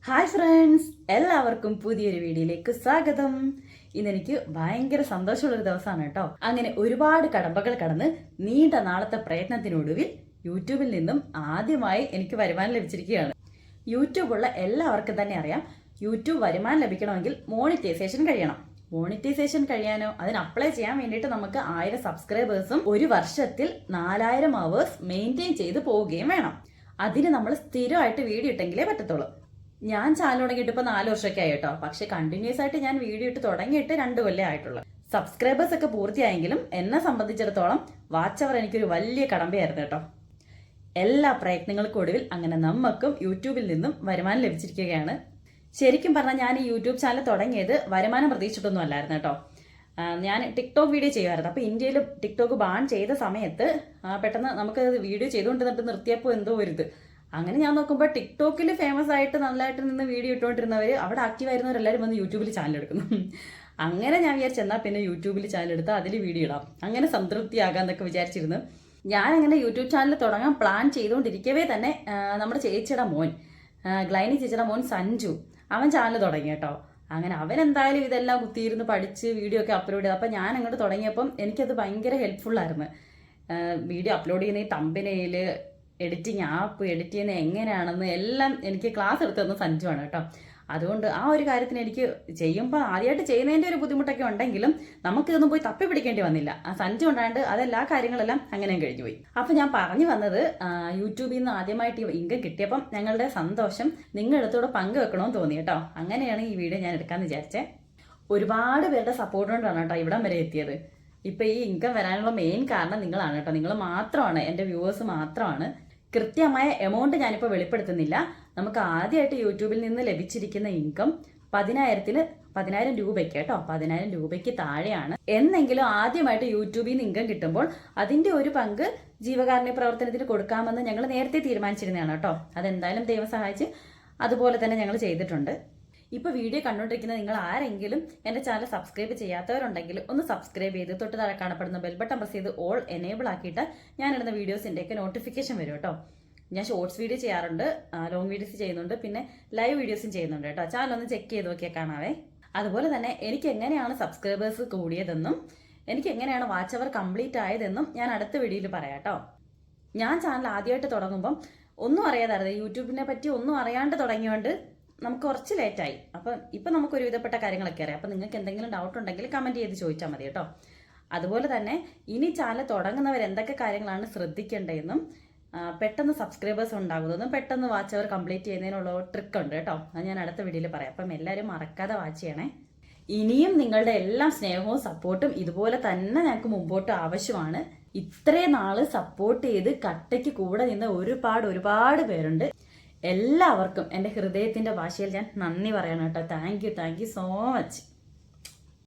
Hi friends, എല്ലാവർക്കും പുതിയൊരു വീഡിയോയിലേക്ക് സ്വാഗതം. ഇന്നെനിക്ക് ഭയങ്കര സന്തോഷമുള്ളൊരു ദിവസമാണ് കേട്ടോ. അങ്ങനെ ഒരുപാട് കടമ്പകൾ കടന്ന് നീണ്ട നാളത്തെ പ്രയത്നത്തിനൊടുവിൽ യൂട്യൂബിൽ നിന്നും ആദ്യമായി എനിക്ക് വരുമാനം ലഭിച്ചിരിക്കുകയാണ്. യൂട്യൂബുള്ള എല്ലാവർക്കും തന്നെ അറിയാം, യൂട്യൂബ് വരുമാനം ലഭിക്കണമെങ്കിൽ മോണിറ്റൈസേഷൻ കഴിയണം. മോണിറ്റൈസേഷൻ കഴിയാനോ അതിന് അപ്ലൈ ചെയ്യാൻ വേണ്ടിയിട്ട് നമുക്ക് 1000 സബ്സ്ക്രൈബേഴ്സും ഒരു വർഷത്തിൽ 4000 അവേഴ്സ് മെയിൻറ്റെയിൻ ചെയ്ത് പോവുകയും വേണം. അതിന് നമ്മൾ സ്ഥിരമായിട്ട് വീഡിയോ ഇട്ടെങ്കിലേ പറ്റത്തുള്ളൂ. ഞാൻ ചാനൽ തുടങ്ങിയിട്ട് ഇപ്പോൾ 4 വർഷമൊക്കെ ആയി കേട്ടോ. പക്ഷെ കണ്ടിന്യൂസ് ആയിട്ട് ഞാൻ വീഡിയോ ഇട്ട് തുടങ്ങിയിട്ട് 2 കൊല്ലം ആയിട്ടുള്ളൂ. സബ്സ്ക്രൈബേഴ്സ് ഒക്കെ പൂർത്തിയായെങ്കിലും എന്നെ സംബന്ധിച്ചിടത്തോളം വാച്ച് അവർ എനിക്കൊരു വലിയ കടമ്പയായിരുന്നു കേട്ടോ. എല്ലാ പ്രയത്നങ്ങൾക്കും ഒടുവിൽ അങ്ങനെ നമുക്കും യൂട്യൂബിൽ നിന്നും വരുമാനം ലഭിച്ചിരിക്കുകയാണ്. ശരിക്കും പറഞ്ഞാൽ ഞാൻ ഈ യൂട്യൂബ് ചാനൽ തുടങ്ങിയത് വരുമാനം പ്രതീക്ഷിച്ചിട്ടൊന്നും അല്ലായിരുന്നു കേട്ടോ. ഞാൻ ടിക്ടോക്ക് വീഡിയോ ചെയ്യുമായിരുന്നു. അപ്പോൾ ഇന്ത്യയിൽ ടിക്ടോക്ക് ബാൻ ചെയ്ത സമയത്ത് പെട്ടെന്ന് നമുക്ക് വീഡിയോ ചെയ്തുകൊണ്ടിരുന്നിട്ട് നിർത്തിയപ്പോൾ എന്തോ ഒരു അങ്ങനെ ഞാൻ നോക്കുമ്പോൾ ടിക്ടോക്കിൽ ഫേമസ് ആയിട്ട് നല്ലതായിട്ട് നിന്ന് വീഡിയോ ഇട്ടുകൊണ്ടിരുന്നവർ അവിടെ ആക്റ്റീവ് ആയിരുന്നവരെല്ലാവരും വന്ന് യൂട്യൂബിൽ ചാനൽ എടുക്കുന്നു. അങ്ങനെ ഞാൻ വിചാരിച്ചെന്നാൽ പിന്നെ യൂട്യൂബിൽ ചാനൽ എടുത്ത് അതിൽ വീഡിയോ ഇടാം, അങ്ങനെ സംതൃപ്തിയാകാമെന്നൊക്കെ വിചാരിച്ചിരുന്നു. ഞാനങ്ങനെ യൂട്യൂബ് ചാനൽ തുടങ്ങാൻ പ്ലാൻ ചെയ്തുകൊണ്ടിരിക്കവേ തന്നെ നമ്മുടെ ചേച്ചിയുടെ മോൻ, ഗ്ലൈനി ചേച്ചിയുടെ മോൻ സഞ്ജു, അവൻ ചാനൽ തുടങ്ങി കേട്ടോ. അങ്ങനെ അവൻ എന്തായാലും ഇതെല്ലാം കുത്തിയിരുന്ന് പഠിച്ച് വീഡിയോ ഒക്കെ അപ്ലോഡ് ചെയ്ത്. അപ്പം ഞാൻ അങ്ങോട്ട് തുടങ്ങിയപ്പം എനിക്കത് ഭയങ്കര ഹെൽപ്ഫുള്ളായിരുന്നു. വീഡിയോ അപ്ലോഡ് ചെയ്യുന്ന ഈ തമ്പനയിൽ എഡിറ്റിംഗ് ആപ്പ് എഡിറ്റ് ചെയ്യുന്നത് എങ്ങനെയാണെന്ന് എല്ലാം എനിക്ക് ക്ലാസ് എടുത്തു തന്ന സഞ്ജുവാണ് കേട്ടോ. അതുകൊണ്ട് ആ ഒരു കാര്യത്തിന് എനിക്ക് ചെയ്യുമ്പോൾ ആദ്യമായിട്ട് ചെയ്യുന്നതിൻ്റെ ഒരു ബുദ്ധിമുട്ടൊക്കെ ഉണ്ടെങ്കിലും നമുക്കിതൊന്നും പോയി തപ്പി പിടിക്കേണ്ടി വന്നില്ല. ആ സഞ്ജു ഉണ്ടായിട്ട് അതെല്ലാ കാര്യങ്ങളെല്ലാം അങ്ങനെ കഴിഞ്ഞു പോയി. അപ്പം ഞാൻ പറഞ്ഞു വന്നത്, യൂട്യൂബിൽ നിന്ന് ആദ്യമായിട്ട് ഇൻകം കിട്ടിയപ്പം ഞങ്ങളുടെ സന്തോഷം നിങ്ങളടുത്തൂടെ പങ്കുവെക്കണമെന്ന് തോന്നി കേട്ടോ. അങ്ങനെയാണ് ഈ വീഡിയോ ഞാൻ എടുക്കാമെന്ന് വിചാരിച്ചേ. ഒരുപാട് പേരുടെ സപ്പോർട്ട് കൊണ്ടാണ് കേട്ടോ ഇവിടം വരെ എത്തിയത്. ഇപ്പം ഈ ഇൻകം വരാനുള്ള മെയിൻ കാരണം നിങ്ങളാണ് കേട്ടോ. നിങ്ങൾ മാത്രമാണ്, എൻ്റെ വ്യൂവേഴ്സ് മാത്രമാണ്. കൃത്യമായ എമൗണ്ട് ഞാനിപ്പോൾ വെളിപ്പെടുത്തുന്നില്ല. നമുക്ക് ആദ്യമായിട്ട് യൂട്യൂബിൽ നിന്ന് ലഭിച്ചിരിക്കുന്ന ഇൻകം 10,000 രൂപയ്ക്ക് കേട്ടോ, 10,000 രൂപയ്ക്ക് താഴെയാണ്. എന്നെങ്കിലും ആദ്യമായിട്ട് യൂട്യൂബിൽ നിന്ന് ഇൻകം കിട്ടുമ്പോൾ അതിൻ്റെ ഒരു പങ്ക് ജീവകാരുണ്യ പ്രവർത്തനത്തിന് കൊടുക്കാമെന്ന് ഞങ്ങൾ നേരത്തെ തീരുമാനിച്ചിരുന്നതാണ് കേട്ടോ. അതെന്തായാലും ദൈവം സഹായിച്ച് അതുപോലെ തന്നെ ഞങ്ങൾ ചെയ്തിട്ടുണ്ട്. ഇപ്പോൾ വീഡിയോ കണ്ടുകൊണ്ടിരിക്കുന്ന നിങ്ങൾ ആരെങ്കിലും എൻ്റെ ചാനൽ സബ്സ്ക്രൈബ് ചെയ്യാത്തവരുണ്ടെങ്കിൽ ഒന്ന് സബ്സ്ക്രൈബ് ചെയ്ത് തൊട്ട് താഴെ കാണപ്പെടുന്ന ബെൽ ബട്ടൺ പ്രസ് ചെയ്ത് ഓൾ എനേബിൾ ആക്കിയിട്ട് ഞാനിടുന്ന വീഡിയോസിൻ്റെയൊക്കെ നോട്ടിഫിക്കേഷൻ വരും കേട്ടോ. ഞാൻ ഷോർട്സ് വീഡിയോ ചെയ്യാറുണ്ട്, ലോങ് വീഡിയോസ് ചെയ്യുന്നുണ്ട്, പിന്നെ ലൈവ് വീഡിയോസും ചെയ്യുന്നുണ്ട് കേട്ടോ. ചാനൽ ഒന്ന് ചെക്ക് ചെയ്ത് നോക്കിയാൽ കാണാവേ. അതുപോലെ തന്നെ എനിക്ക് എങ്ങനെയാണ് സബ്സ്ക്രൈബേഴ്സ് കൂടിയതെന്നും എനിക്ക് എങ്ങനെയാണ് വാച്ച് അവർ കംപ്ലീറ്റ് ആയതെന്നും ഞാൻ അടുത്ത വീഡിയോയിൽ പറയാം കേട്ടോ. ഞാൻ ചാനൽ ആദ്യമായിട്ട് തുടങ്ങുമ്പം ഒന്നും അറിയാതായിരുന്നു, യൂട്യൂബിനെ പറ്റി ഒന്നും അറിയാണ്ട് തുടങ്ങിയോണ്ട് നമുക്ക് കുറച്ച് ലേറ്റായി. ഇപ്പം നമുക്ക് ഒരുവിധപ്പെട്ട കാര്യങ്ങളൊക്കെ അറിയാം. അപ്പം നിങ്ങൾക്ക് എന്തെങ്കിലും ഡൗട്ട് ഉണ്ടെങ്കിൽ കമൻറ്റ് ചെയ്ത് ചോദിച്ചാൽ മതി കേട്ടോ. അതുപോലെ തന്നെ ഇനി ചാനൽ തുടങ്ങുന്നവർ എന്തൊക്കെ കാര്യങ്ങളാണ് ശ്രദ്ധിക്കേണ്ടതെന്നും പെട്ടെന്ന് സബ്സ്ക്രൈബേഴ്സ് ഉണ്ടാകുന്നതും പെട്ടെന്ന് വാച്ച് അവർ കംപ്ലീറ്റ് ചെയ്യുന്നതിനുള്ള ട്രിക്ക് ഉണ്ട് കേട്ടോ. അത് ഞാൻ അടുത്ത വീഡിയോയിൽ പറയാം. അപ്പം എല്ലാവരും മറക്കാതെ വാച്ച് ചെയ്യണേ. ഇനിയും നിങ്ങളുടെ എല്ലാം സ്നേഹവും സപ്പോർട്ടും ഇതുപോലെ തന്നെ ഞങ്ങൾക്ക് മുമ്പോട്ട് ആവശ്യമാണ്. ഇത്രയും നാൾ സപ്പോർട്ട് ചെയ്ത് കട്ടയ്ക്ക് കൂടെ നിന്ന് ഒരുപാട് പേരുണ്ട്. എല്ലാവർക്കും എൻ്റെ ഹൃദയത്തിൻ്റെ ഭാഷയിൽ ഞാൻ നന്ദി പറയണം കേട്ടോ. Thank you so much.